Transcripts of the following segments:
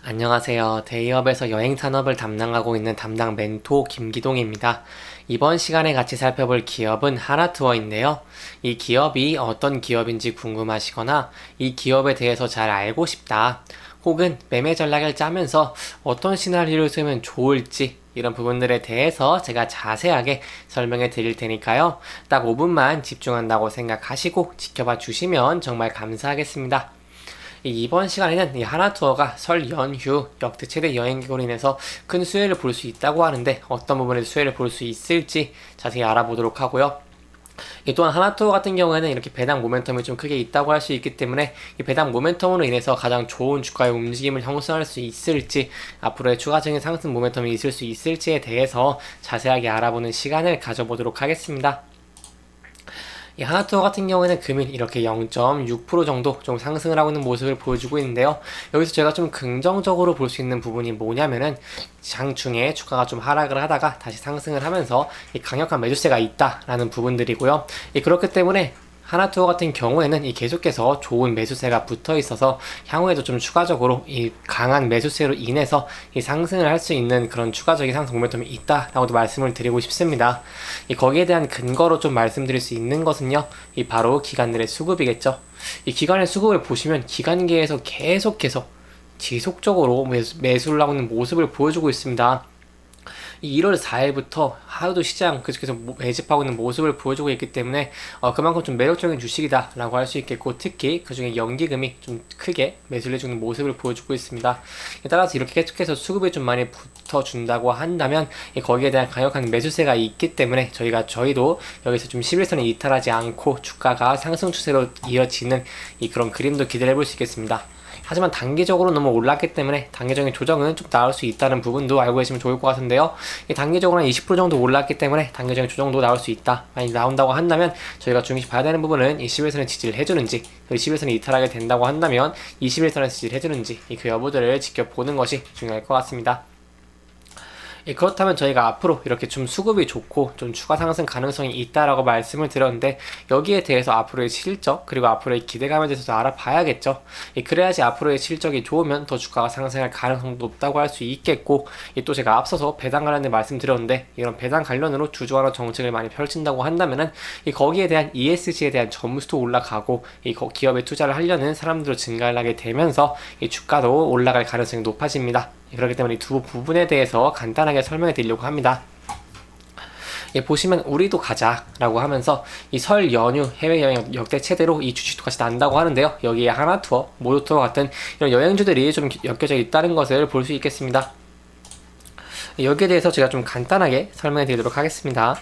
안녕하세요. 데이업에서 여행 산업을 담당하고 있는 담당 멘토 김기동입니다. 이번 시간에 같이 살펴볼 기업은 하나투어인데요. 이 기업이 어떤 기업인지 궁금하시거나 이 기업에 대해서 잘 알고 싶다. 혹은 매매 전략을 짜면서 어떤 시나리오를 쓰면 좋을지 이런 부분들에 대해서 제가 자세하게 설명해 드릴 테니까요. 딱 5분만 집중한다고 생각하시고 지켜봐 주시면 정말 감사하겠습니다. 이번 시간에는 이 하나투어가 설 연휴 역대 최대 여행객으로 인해서 큰 수혜를 볼 수 있다고 하는데 어떤 부분에서 수혜를 볼 수 있을지 자세히 알아보도록 하고요. 또한 하나투어 같은 경우에는 이렇게 배당 모멘텀이 좀 크게 있다고 할 수 있기 때문에 이 배당 모멘텀으로 인해서 가장 좋은 주가의 움직임을 형성할 수 있을지, 앞으로의 추가적인 상승 모멘텀이 있을 수 있을지에 대해서 자세하게 알아보는 시간을 가져보도록 하겠습니다. 이 하나투어 같은 경우에는 금일 이렇게 0.6% 정도 좀 상승을 하고 있는 모습을 보여주고 있는데요. 여기서 제가 좀 긍정적으로 볼 수 있는 부분이 뭐냐면은 장중에 주가가 좀 하락을 하다가 다시 상승을 하면서 이 강력한 매수세가 있다라는 부분들이고요. 그렇기 때문에 하나투어 같은 경우에는 이 계속해서 좋은 매수세가 붙어 있어서 향후에도 좀 추가적으로 이 강한 매수세로 인해서 이 상승을 할 수 있는 그런 추가적인 상승 모멘텀이 있다라고도 말씀을 드리고 싶습니다. 거기에 대한 근거로 좀 말씀드릴 수 있는 것은요, 이 바로 기관들의 수급이겠죠. 이 기관의 수급을 보시면 기관계에서 계속해서 지속적으로 매수를 하고 있는 모습을 보여주고 있습니다. 1월 4일부터 하루도 시장 계속해서 매집하고 있는 모습을 보여주고 있기 때문에 그만큼 좀 매력적인 주식이다 라고 할 수 있겠고, 특히 그 중에 연기금이 좀 크게 매수를 해주는 모습을 보여주고 있습니다. 따라서 이렇게 계속해서 수급이 좀 많이 붙어준다고 한다면 거기에 대한 강력한 매수세가 있기 때문에 저희도 여기서 좀 11선을 이탈하지 않고 주가가 상승 추세로 이어지는 그런 그림도 기대를 해볼 수 있겠습니다. 하지만 단기적으로 너무 올랐기 때문에 단기적인 조정은 좀 나올 수 있다는 부분도 알고 계시면 좋을 것 같은데요. 단기적으로 한 20% 정도 올랐기 때문에 단기적인 조정도 나올 수 있다. 만약 나온다고 한다면 저희가 중요시 봐야 되는 부분은 이 11선을 지지를 해주는지, 11선이 이탈하게 된다고 한다면 21선을 지지를 해주는지 그 여부들을 지켜보는 것이 중요할 것 같습니다. 그렇다면 저희가 앞으로 이렇게 좀 수급이 좋고 좀 추가 상승 가능성이 있다라고 말씀을 드렸는데, 여기에 대해서 앞으로의 실적 그리고 앞으로의 기대감에 대해서도 알아봐야겠죠. 그래야지 앞으로의 실적이 좋으면 더 주가가 상승할 가능성도 높다고 할 수 있겠고, 또 제가 앞서서 배당 관련된 말씀드렸는데, 이런 배당 관련으로 주주환원 정책을 많이 펼친다고 한다면은 거기에 대한 ESG에 대한 점수도 올라가고 기업에 투자를 하려는 사람들도 증가를 하게 되면서 주가도 올라갈 가능성이 높아집니다. 그렇기 때문에 이 두 부분에 대해서 간단하게 설명해 드리려고 합니다. 보시면 우리도 가자 라고 하면서 이 설 연휴 해외여행 역대 최대로 이 주식도 같이 난다고 하는데요. 여기에 하나투어, 모두투어 같은 이런 여행주들이 좀 엮여져 있다는 것을 볼 수 있겠습니다. 여기에 대해서 제가 좀 간단하게 설명해 드리도록 하겠습니다.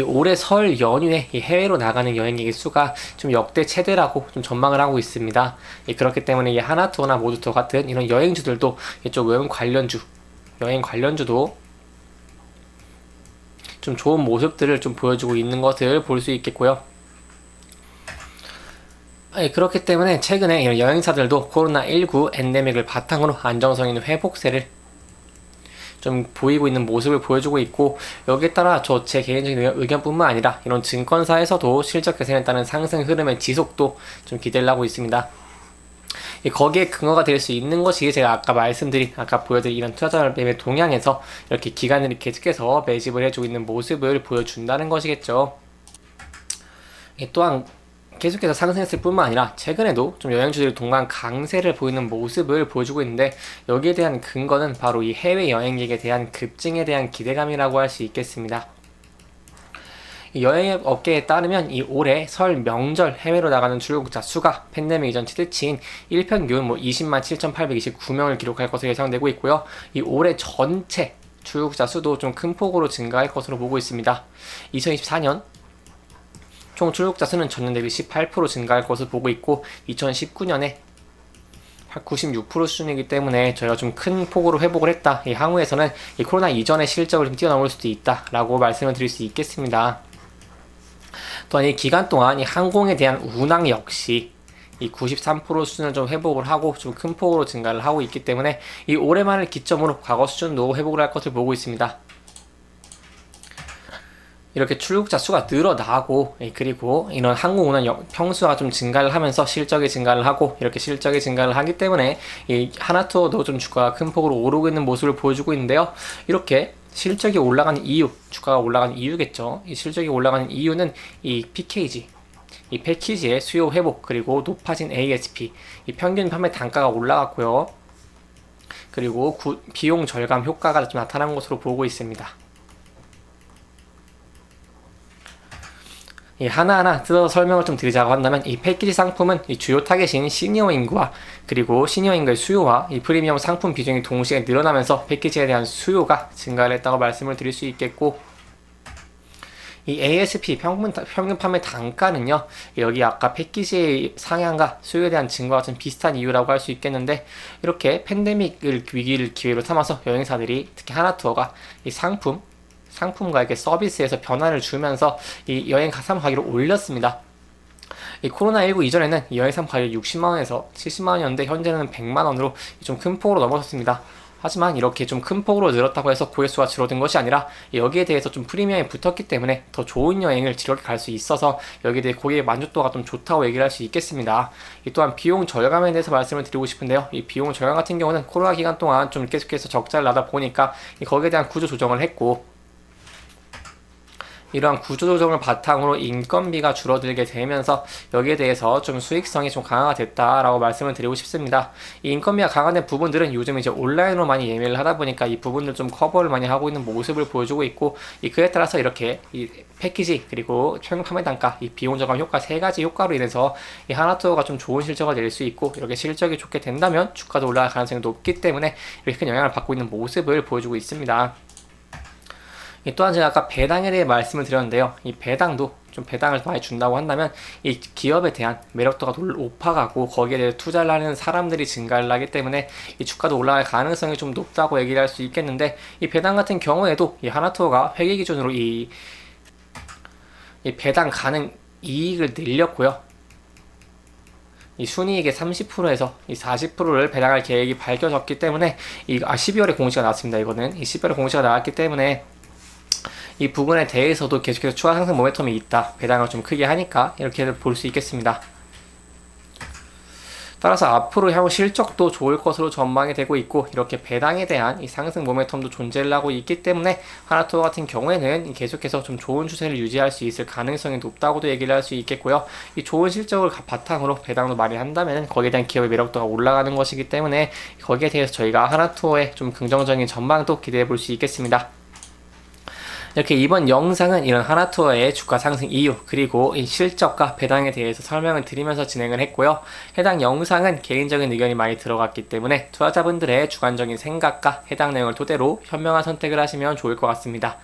올해 설 연휴에 해외로 나가는 여행객의 수가 좀 역대 최대라고 좀 전망을 하고 있습니다. 그렇기 때문에 하나투어나 모두투어 같은 이런 여행주들도 이쪽 여행 관련주도 좀 좋은 모습들을 좀 보여주고 있는 것을 볼 수 있겠고요. 그렇기 때문에 최근에 이런 여행사들도 코로나19 엔데믹을 바탕으로 안정성 있는 회복세를 좀 보이고 있는 모습을 보여주고 있고, 여기에 따라 제 개인적인 의견뿐만 아니라 이런 증권사에서도 실적 개선에 따른 상승 흐름의 지속도 좀 기대를 하고 있습니다. 거기에 근거가 될 수 있는 것이 제가 아까 보여드린 이런 투자자 매매 동향에서 이렇게 기관들이 계속해서 매집을 해주고 있는 모습을 보여준다는 것이겠죠. 또한 계속해서 상승했을 뿐만 아니라 최근에도 좀 여행주들이 동반 강세를 보이는 모습을 보여주고 있는데, 여기에 대한 근거는 바로 이 해외 여행객에 대한 급증에 대한 기대감이라고 할 수 있겠습니다. 여행업계에 따르면 올해 설 명절 해외로 나가는 출국자 수가 팬데믹 이전 최대치인 일평균 20만 7,829명을 기록할 것으로 예상되고 있고요. 올해 전체 출국자 수도 좀 큰 폭으로 증가할 것으로 보고 있습니다. 2024년 총 출국자 수는 전년 대비 18% 증가할 것을 보고 있고, 2019년에 96% 수준이기 때문에 저희가 좀 큰 폭으로 회복을 했다. 향후에서는 코로나 이전의 실적을 좀 뛰어넘을 수도 있다라고 말씀을 드릴 수 있겠습니다. 또한 이 기간 동안 항공에 대한 운항 역시 93% 수준을 좀 회복을 하고 좀 큰 폭으로 증가를 하고 있기 때문에 올해만을 기점으로 과거 수준도 회복을 할 것을 보고 있습니다. 이렇게 출국자 수가 늘어나고 그리고 이런 항공 운항 평수가 좀 증가를 하면서 실적이 증가를 하고 이렇게 실적이 증가를 하기 때문에 이 하나투어도 좀 주가가 큰 폭으로 오르고 있는 모습을 보여주고 있는데요. 이렇게 실적이 올라가는 이유, 주가가 올라가는 이유겠죠. 이 실적이 올라가는 이유는 이 PKG, 이 패키지의 수요 회복, 그리고 높아진 ASP, 이 평균 판매 단가가 올라갔고요. 그리고 비용 절감 효과가 좀 나타난 것으로 보고 있습니다. 하나하나 뜯어서 설명을 좀 드리자고 한다면 이 패키지 상품은 이 주요 타겟인 시니어 인구와 그리고 시니어 인구의 수요와 이 프리미엄 상품 비중이 동시에 늘어나면서 패키지에 대한 수요가 증가를 했다고 말씀을 드릴 수 있겠고, 이 ASP 평균 판매 단가는요, 여기 아까 패키지의 상향과 수요에 대한 증가와 좀 비슷한 이유라고 할 수 있겠는데, 이렇게 팬데믹을 위기를 기회로 삼아서 여행사들이 특히 하나투어가 이 상품과 이렇게 서비스에서 변화를 주면서 이 여행 가상 가격을 올렸습니다. 이 코로나19 이전에는 이 여행 상품 가격이 60만원에서 70만원이었는데 현재는 100만원으로 좀 큰 폭으로 넘어섰습니다. 하지만 이렇게 좀 큰 폭으로 늘었다고 해서 고객수가 줄어든 것이 아니라 여기에 대해서 좀 프리미엄이 붙었기 때문에 더 좋은 여행을 즐겁게 갈 수 있어서 여기에 대해 고객의 만족도가 좀 좋다고 얘기를 할 수 있겠습니다. 또한 비용 절감에 대해서 말씀을 드리고 싶은데요. 이 비용 절감 같은 경우는 코로나 기간 동안 좀 계속해서 적자를 나다 보니까 거기에 대한 구조 조정을 했고, 이러한 구조조정을 바탕으로 인건비가 줄어들게 되면서 여기에 대해서 좀 수익성이 좀 강화가 됐다라고 말씀을 드리고 싶습니다. 이 인건비가 강화된 부분들은 요즘 이제 온라인으로 많이 예매를 하다 보니까 이 부분들 좀 커버를 많이 하고 있는 모습을 보여주고 있고, 그에 따라서 이렇게 이 패키지 그리고 최근 판매 단가, 이 비용 절감 효과 세 가지 효과로 인해서 이 하나투어가 좀 좋은 실적을 낼 수 있고, 이렇게 실적이 좋게 된다면 주가도 올라갈 가능성이 높기 때문에 이렇게 큰 영향을 받고 있는 모습을 보여주고 있습니다. 또한 제가 아까 배당에 대해 말씀을 드렸는데요. 이 배당도 좀 배당을 많이 준다고 한다면 이 기업에 대한 매력도가 높아가고 거기에 대해 투자를 하는 사람들이 증가를 하기 때문에 이 주가도 올라갈 가능성이 좀 높다고 얘기를 할 수 있겠는데, 이 배당 같은 경우에도 이 하나투어가 회계 기준으로 이 배당 가능 이익을 늘렸고요. 이 순이익의 30%에서 이 40%를 배당할 계획이 밝혀졌기 때문에 12월에 공시가 나왔습니다. 이거는 이 12월에 공시가 나왔기 때문에 이 부분에 대해서도 계속해서 추가 상승 모멘텀이 있다. 배당을 좀 크게 하니까 이렇게 볼 수 있겠습니다. 따라서 앞으로 향후 실적도 좋을 것으로 전망이 되고 있고, 이렇게 배당에 대한 이 상승 모멘텀도 존재를 하고 있기 때문에 하나투어 같은 경우에는 계속해서 좀 좋은 추세를 유지할 수 있을 가능성이 높다고도 얘기를 할 수 있겠고요. 이 좋은 실적을 바탕으로 배당도 많이 한다면 거기에 대한 기업의 매력도가 올라가는 것이기 때문에 거기에 대해서 저희가 하나투어의 좀 긍정적인 전망도 기대해 볼 수 있겠습니다. 이렇게 이번 영상은 이런 하나투어의 주가 상승 이유 그리고 이 실적과 배당에 대해서 설명을 드리면서 진행을 했고요. 해당 영상은 개인적인 의견이 많이 들어갔기 때문에 투자자분들의 주관적인 생각과 해당 내용을 토대로 현명한 선택을 하시면 좋을 것 같습니다.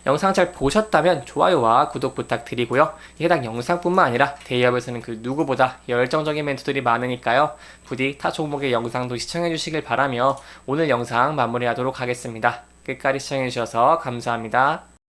영상 잘 보셨다면 좋아요와 구독 부탁드리고요. 해당 영상뿐만 아니라 대기업에서는 그 누구보다 열정적인 멘토들이 많으니까요. 부디 타 종목의 영상도 시청해 주시길 바라며 오늘 영상 마무리하도록 하겠습니다. 끝까지 시청해 주셔서 감사합니다.